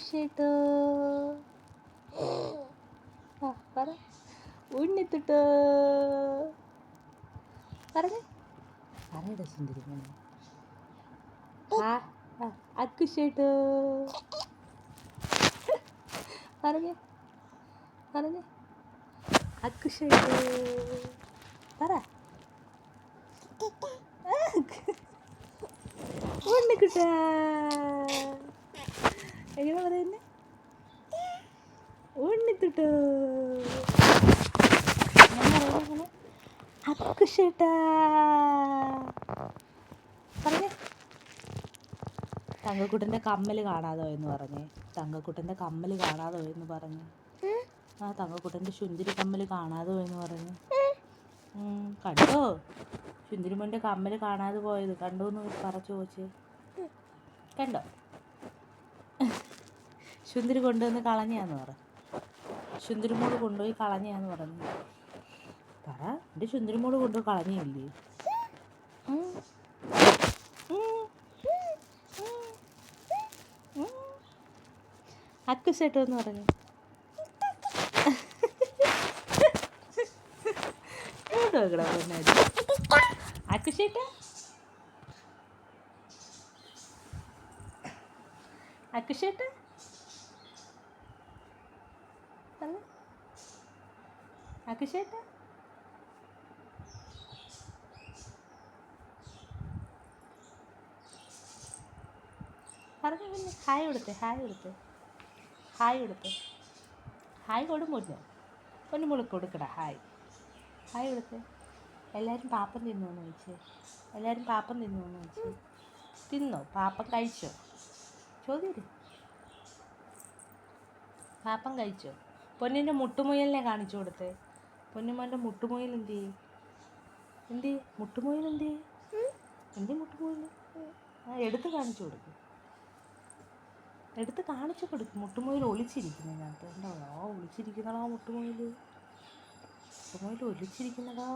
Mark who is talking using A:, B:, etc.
A: അക്കുഷേട്ടോ പറ ഉണ്ണിത്തുട്ടോ പറഞ്ഞേ പറയടാ സുന്ദരി മോനെ അക്കുഷേട്ടോ പറഞ്ഞേ പറഞ്ഞേ അക്കുഷേട്ടോ പറ ഉണ്ണിക്കുട്ടാ എങ്ങനെ പറയുന്നേ ഉണ്ണിത്തുട്ടോ ഞാൻ പറയുന്നത് അക്കുഷേട്ടാ പറഞ്ഞേ തങ്കക്കുട്ടൻ്റെ കമ്മൽ കാണാതെ പോയെന്ന് പറഞ്ഞേ തങ്കക്കുട്ടൻ്റെ കമ്മൽ കാണാതെ പോയെന്ന് പറഞ്ഞു ആ തങ്കക്കുട്ടൻ്റെ ശുന്തിരി കമ്മൽ കാണാതെ പോയെന്ന് പറഞ്ഞു കണ്ടോ ശുന്തിരിമോൻ്റെ കമ്മൽ കാണാതെ പോയത് കണ്ടോ എന്ന് ചോദിച്ച് കണ്ടോ ശുന്തിരി കൊണ്ടുവന്ന് കളഞ്ഞാന്ന് പറ ശുന്തിരിമോട് കൊണ്ടുപോയി കളഞ്ഞാന്ന് പറഞ്ഞു പറ എൻ്റെ ശുന്തിരിമോട് കൊണ്ടുപോയി കളഞ്ഞില്ലേ അക്കുശേട്ടോ എന്ന് പറഞ്ഞു അക്കുശേട്ട അക്കുശേട്ട അക്കുശേട്ട പറഞ്ഞു പിന്നെ ഹായ് കൊടുത്തേ ഹായ് കൊടുത്തേ ഹായ് കൊടുത്തേ ഹായ് കൊടുമില്ല ഒന്ന് മുളക്ക് കൊടുക്കടാ ഹായ് ഹായ് കൊടുത്തേ എല്ലാവരും പാപ്പം തിന്നോന്ന് ചോദിച്ചേ എല്ലാവരും പാപ്പം തിന്നോന്ന് ചോദിച്ചേ തിന്നോ പാപ്പം കഴിച്ചോ ചോദ്യം പാപ്പം കഴിച്ചോ പൊന്നിൻ്റെ മുട്ടുമുയലിനെ കാണിച്ചു കൊടുത്തേ പൊന്നുമോൻ്റെ മുട്ടുമുയൽ എന്തി മുട്ടുമുയൽ എന്തി മുട്ടുമുയൽ എടുത്ത് കാണിച്ചു കൊടുക്കും എടുത്ത് കാണിച്ചു കൊടുക്കും മുട്ടുമുയൽ ഒളിച്ചിരിക്കുന്നതിനകത്ത് ഉണ്ടോ ഒളിച്ചിരിക്കുന്നതാ മുട്ടുമുയൽ ഒളിച്ചിരിക്കുന്നതാ